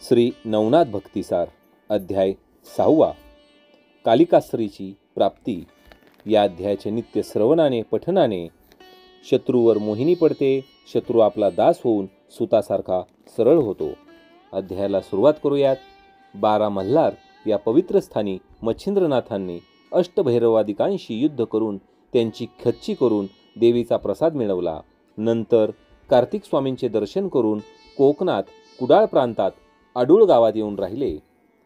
श्री नवनाथ भक्तिसार अध्याय 6 कालिकास्त्रीची प्राप्ती। या अध्यायाचे नित्य श्रवणाने पठनाने शत्रूवर मोहिनी पडते, शत्रू आपला दास होऊन सुतासारखा सरळ होतो। अध्यायाला सुरुवात करूयात। 12 मल्हार या पवित्र स्थानी मच्छिंद्रनाथांनी अष्टभैरवादिकांशी युद्ध करून त्यांची खच्ची करून देवीचा प्रसाद मिळवला। नंतर कार्तिक स्वामींचे दर्शन करून कोकणात कुडाळ प्रांतात आडूळ गावात येऊन राहिले।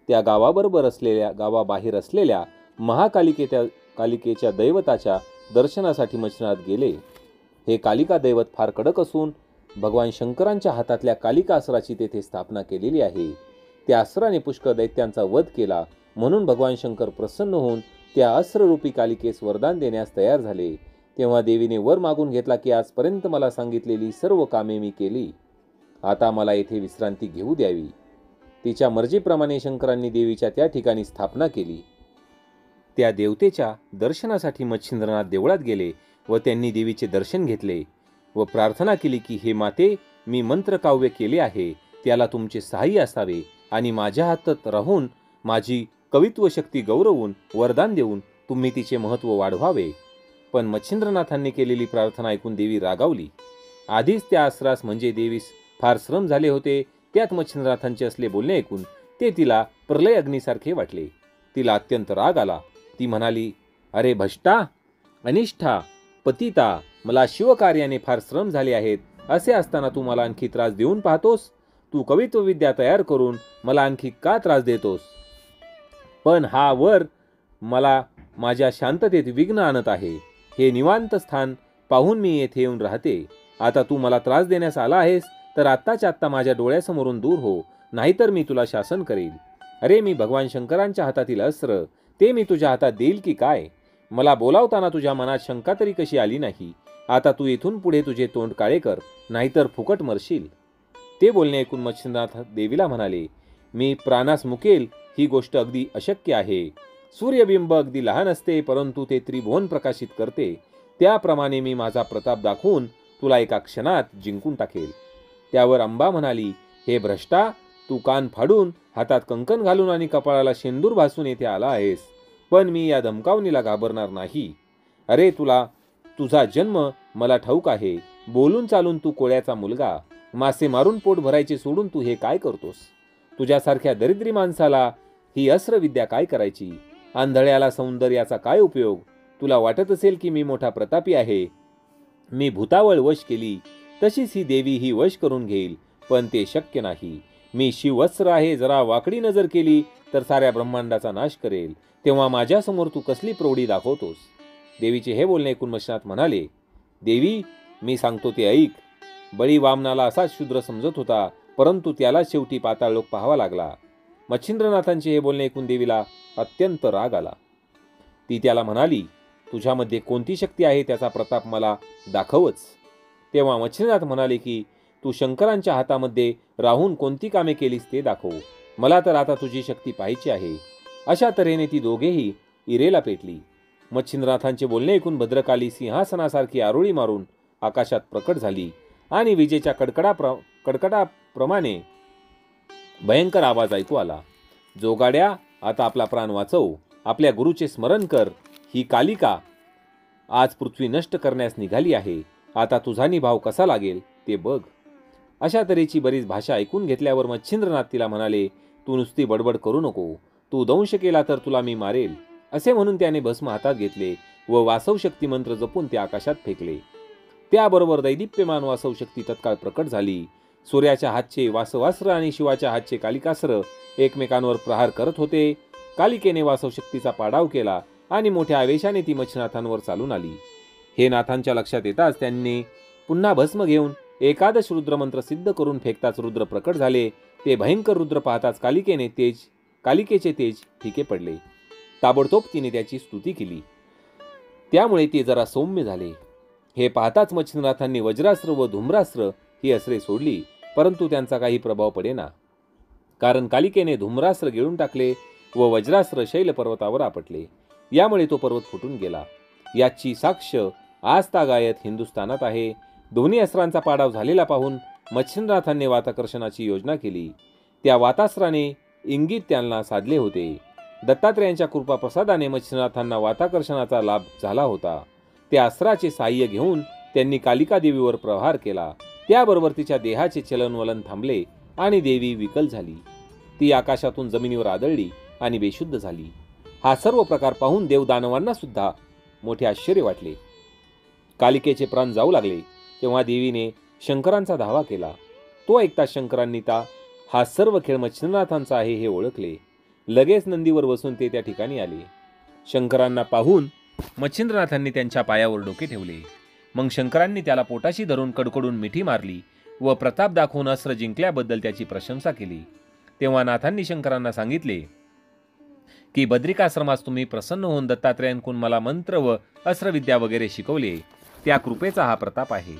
त्या गावाबाहेर असलेल्या कालिकेच्या दैवताच्या दर्शनासाठी मच्छिंद्रनाथ गेले। हे कालिका दैवत फार कडक असून भगवान शंकरांच्या हातातल्या कालिका अस्त्राची तेथे स्थापना केलेली आहे। त्या अस्त्राने पुष्कळ दैत्यांचा वध केला, म्हणून भगवान शंकर प्रसन्न होऊन त्या अस्त्ररूपी कालिकेस वरदान देण्यास तयार झाले। तेव्हा देवीने वर मागून घेतला की आजपर्यंत मला सांगितलेली सर्व कामे मी केली, आता मला येथे विश्रांती घेऊ द्यावी। तिच्या मर्जीप्रमाणे शंकरांनी देवीच्या त्या ठिकाणी स्थापना केली। त्या देवतेच्या दर्शनासाठी मच्छिंद्रनाथ देवळात गेले व त्यांनी देवीचे दर्शन घेतले व प्रार्थना केली की हे माते, मी मंत्रकाव्य केले आहे, त्याला तुमचे सहाय्य असावे आणि माझ्या हातात राहून माझी कवित्व शक्ती गौरवून वरदान देऊन तुम्ही तिचे महत्त्व वाढवावे। पण मच्छिंद्रनाथांनी केलेली प्रार्थना ऐकून देवी रागावली। आधीच त्या अस्त्रास म्हणजे देवीस फार श्रम झाले होते, त्यात मच्छिंद्रनाथांचे असले बोलणे ऐकून ते तिला प्रलय अग्नीसारखे वाटले। तिला अत्यंत राग आला। ती म्हणाली, अरे भ्रष्टा, अनिष्ठा, पतिता, मला शिवकार्याने फार श्रम झाले आहेत, असे असताना तू मला आणखी त्रास देऊन पाहतोस? तू कवित्व विद्या तयार करून मला आणखी का त्रास देतोस? पण हा वर मला माझ्या शांततेत विघ्न आणत आहे। हे निवांत स्थान पाहून मी येथे येऊन राहते। आता तू मला त्रास देण्यास आला आहेस तर आत्ताच्या आत्ता माझ्या डोळ्यासमोरून दूर हो, नाहीतर मी तुला शासन करेल। अरे मी भगवान शंकरांच्या हातातील अस्त्र, ते मी तुझ्या हातात देईल की काय? मला बोलावताना तुझ्या मनात शंका तरी कशी आली नाही? आता तू इथून पुढे तुझे तोंड काळे कर, नाहीतर फुकट मरशील। ते बोलणे ऐकून मच्छिंद्रनाथ देवीला म्हणाले, मी प्राणास मुकेल ही गोष्ट अगदी अशक्य आहे। सूर्यबिंब अगदी लहान असते, परंतु ते त्रिभुवन प्रकाशित करते। त्याप्रमाणे मी माझा प्रताप दाखवून तुला एका क्षणात जिंकून टाकेल। त्यावर अंबा म्हणाली, हे भ्रष्टा, तू कान फाडून हातात कंकण घालून आणि कपाळाला शेंदूर भासून येथे आला आहेस, पण मी या धमकावणीला घाबरणार नाही। अरे तुझा जन्म मला ठाऊक आहे। बोलून चालून तू कोळ्याचा मुलगा, मासे मारून पोट भरायचे सोडून तू हे काय करतोस? तुझ्यासारख्या दरिद्री माणसाला ही अस्त्रविद्या काय करायची? आंधळ्याला सौंदर्याचा काय उपयोग? तुला वाटत असेल की मी मोठा प्रतापी आहे, मी भूतावळ वश केली तशीच ही देवी ही वश करून घेईल, पण ते शक्य नाही। मी शिववस्त्र आहे, जरा वाकडी नजर केली तर साऱ्या ब्रह्मांडाचा नाश करेल। तेव्हा माझ्यासमोर तू कसली प्रौढी दाखवतोस? देवीचे हे बोलणे ऐकून मच्छिंद्रनाथ म्हणाले, देवी मी सांगतो ते ऐक। बळी वामनाला असाच शूद्र समजत होता, परंतु त्याला शेवटी पाताळ लोक पाहावा लागला। मच्छिंद्रनाथांचे हे बोलणे ऐकून देवीला अत्यंत राग आला। ती त्याला म्हणाली, तुझ्यामध्ये कोणती शक्ती आहे त्याचा प्रताप मला दाखवच। तेव्हा मच्छिंद्रनाथ म्हणाले की तू शंकरांच्या हातामध्ये राहून कोणती कामे केलीस ते दाखव, मला तर आता तुझी शक्ती पाहायची आहे। अशा तऱ्हेने ती दोघेही इरेला पेटली। मच्छिंद्रनाथांचे बोलणे ऐकून भद्रकाली सिंहासनासारखी आरोळी मारून आकाशात प्रकट झाली आणि विजेच्या कडकडाप्रमाणे भयंकर आवाज ऐकू आला, जोगाड्या, आता आपला प्राण वाचव, आपल्या गुरुचे स्मरण कर। ही कालिका आज पृथ्वी नष्ट करण्यास निघाली आहे, आता तुझा निभाव कसा लागेल ते बघ। अशा तऱ्हेची बरीच भाषा ऐकून घेतल्यावर मच्छिंद्रनाथ तिला म्हणाले, तू नुसती बडबड करू नको, तू दंश केला तर तुला मी मारेल। असे म्हणून त्याने भस्म हातात घेतले व वासव शक्ती मंत्र जपून ते आकाशात फेकले। त्याबरोबर दैदिप्यमान वासव शक्ती तत्काळ प्रकट झाली। सूर्याच्या हातचे वासवास्त्र आणि शिवाच्या हातचे कालिकास्त्र एकमेकांवर प्रहार करत होते। कालिकेने वासव शक्तीचा पाडाव केला आणि मोठ्या आवेशाने ती मच्छिंद्रनाथांवर चालून आली। हे नाथांच्या लक्षात येताच त्यांनी पुन्हा भस्म घेऊन एकादश रुद्रमंत्र सिद्ध करून फेकताच रुद्र प्रकट झाले। ते भयंकर रुद्र पाहताच कालिकेचे तेज फिके पडले। ताबडतोब तिने त्याची स्तुती केली, त्यामुळे ते जरा सौम्य झाले। हे पाहताच मच्छिंद्रनाथांनी वज्रास्त्र व धूम्रास्त्र ही अस्त्रे सोडली, परंतु त्यांचा काही प्रभाव पडेना, कारण कालिकेने धूम्रास्त्र गिळून टाकले व वज्रास्त्र शैल पर्वतावर आपटले। यामुळे तो पर्वत फुटून गेला। याची साक्ष आजतागायत हिंदुस्थानात आहे। दोन्ही अस्त्रांचा पाडाव झालेला पाहून मच्छिंद्रनाथांनी वाताकर्षणाची योजना केली। त्या वातास्त्राने इंगित त्यांना साधले होते. दत्तात्रेयांच्या कृपाप्रसादाने मच्छिंद्रनाथांना वाताकर्षणाचा लाभ झाला होता. त्या अस्त्राचे साह्य घेऊन त्यांनी कालिका देवीवर प्रहार केला. त्याबरोबर तिच्या देहाचे चलनवलन थांबले आणि देवी विकल झाली. ती आकाशातून जमिनीवर आदळली आणि बेशुद्ध झाली. हा सर्व प्रकार पाहून देवदानवांना सुद्धा मोठे आश्चर्य वाटले. कालिकेचे प्राण जाऊ लागले तेव्हा देवीने शंकरांचा धावा केला. तो ऐकता शंकरांनी हा सर्व खेळ मच्छिंद्रनाथांचा आहे हे ओळखले. लगेच नंदीवर बसून ते त्या ठिकाणी आले. शंकरांना पाहून मच्छिंद्रनाथांनी त्यांच्या पायावर डोके ठेवले. मग शंकरांनी त्याला पोटाशी धरून कडकडून मिठी मारली व प्रताप दाखवून अस्त्र जिंकल्याबद्दल त्याची प्रशंसा केली. तेव्हा नाथांनी शंकरांना सांगितले की बद्रिकाश्रमास तुम्ही प्रसन्न होऊन दत्तात्रेयांकडून मला मंत्र व अस्त्रविद्या वगैरे शिकवले, त्या कृपेचा हा प्रताप आहे.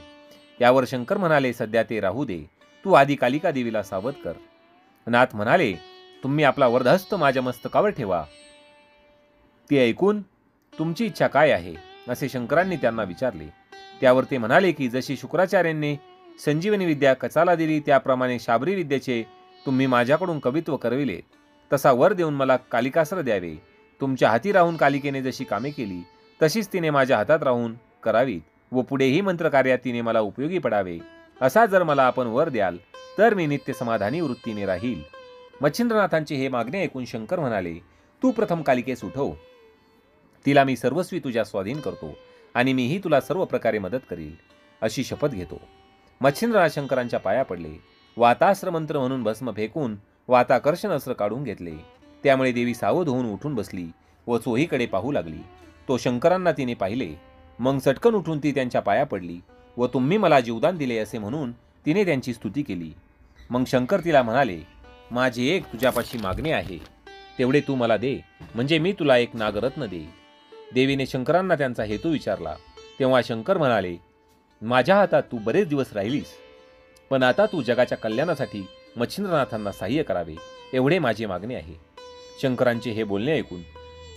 यावर शंकर म्हणाले, सध्या ते राहू दे, तू आधी कालिका देवीला सावध कर. नाथ म्हणाले, तुम्ही आपला वरदहस्त माझ्या मस्तकावर ठेवा. ते ऐकून तुमची इच्छा काय आहे असे शंकरांनी त्यांना विचारले. त्यावर ते म्हणाले की जशी शुक्राचार्यांनी संजीवनी विद्या कचाला दिली त्याप्रमाणे शाबरी विद्येचे तुम्ही माझ्याकडून कवित्व करविले, तसा वर देऊन मला कालिकास्त्र द्यावे. तुमच्या हाती राहून कालिकेने जशी कामे केली तशीच तिने माझ्या हातात राहून करावीत व पुढेही मंत्रकार्यात तिने मला उपयोगी पडावे. असा जर मला आपण वर द्याल तर मी नित्य समाधानी वृत्तीने राहील. मच्छिंद्रनाथांचे हे मागणे ऐकून शंकर म्हणाले, तू प्रथम कालिकेस उठव. तिला मी सर्वस्वी तुझ्या स्वाधीन करतो आणि मीही तुला सर्व प्रकारे मदत करील अशी शपथ घेतो. मच्छिंद्रनाथ शंकरांच्या पाया पडले. वातास्त्र मंत्र म्हणून भस्म फेकून वाताकर्षण अस्त्र काढून घेतले. त्यामुळे देवी सावध होऊन उठून बसली व चोहीकडे पाहू लागली. तो शंकरांना तिने पाहिले. मग सटकन उठून ती त्यांच्या पाया पडली व तुम्ही मला जीवदान दिले असे म्हणून तिने त्यांची स्तुती केली. मग शंकर तिला म्हणाले, माझे एक तुझ्यापाशी मागणे आहे, तेवढे तू मला दे, म्हणजे मी तुला एक नागरत्न देईन. देवीने शंकरांना त्यांचा हेतू विचारला. तेव्हा शंकर म्हणाले, माझ्या हातात तू बरेच दिवस राहिलीस, पण आता तू जगाच्या कल्याणासाठी मच्छिंद्रनाथांना सहाय्य करावे एवढे माझे मागणे आहे. शंकरांचे हे बोलणे ऐकून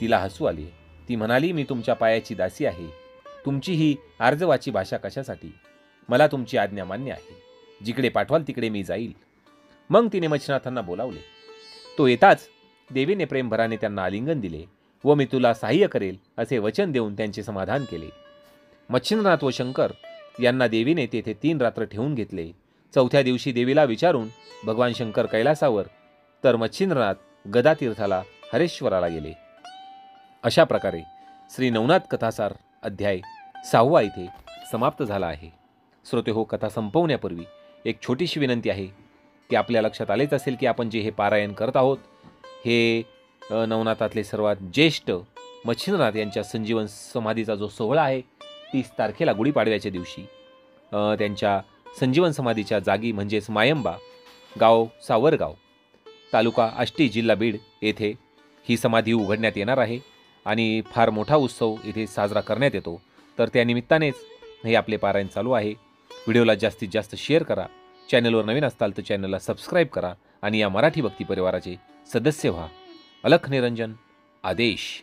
तिला हसू आले. ती म्हणाली, मी तुमच्या पायाची दासी आहे. तुमची ही आर्जवाची भाषा कशासाठी? मला तुमची आज्ञा मान्य आहे. जिकडे पाठवाल तिकडे मी जाईल. मग तिने मच्छिंद्रनाथांना बोलावले. तो येताच देवीने प्रेमभराने त्यांना आलिंगन दिले व मी तुला सहाय्य करेल असे वचन देऊन त्यांचे समाधान केले. मच्छिंद्रनाथ व शंकर यांना देवीने तेथे 3 रात्र ठेवून घेतले. 4थ्या दिवशी देवीला विचारून भगवान शंकर कैलासावर तर मच्छिंद्रनाथ गदातीर्थाला हरेश्वराला गेले. अशा प्रकारे श्री नवनाथ कथासार अध्याय 6 इथे समाप्त झाला आहे. श्रोते हो, कथा संपवण्यापूर्वी एक छोटीशी विनंती आहे की आपल्या लक्षात आलेच असेल की आपण जे हे पारायण करत आहोत हे नवनाथातले सर्वात ज्येष्ठ मच्छिंद्रनाथ यांच्या संजीवन समाधीचा जो सोहळा आहे 30 तारखेला गुढीपाडव्याच्या दिवशी त्यांच्या संजीवन समाधीच्या जागी म्हणजेच मायंबा गाव सावरगाव तालुका आष्टी जिल्हा बीड येथे ही समाधी उघडण्यात येणार आहे आणि फार मोठा उत्सव इथे साजरा करण्यात येतो. तर त्यानिमित्तानेच हे आपले पारायण चालू आहे. व्हिडिओला जास्तीत जास्त शेअर करा. चॅनलवर नवीन असताल तर चॅनलला सबस्क्राईब करा आणि या मराठी भक्ती परिवाराचे सदस्य व्हा. अलख निरंजन आदेश.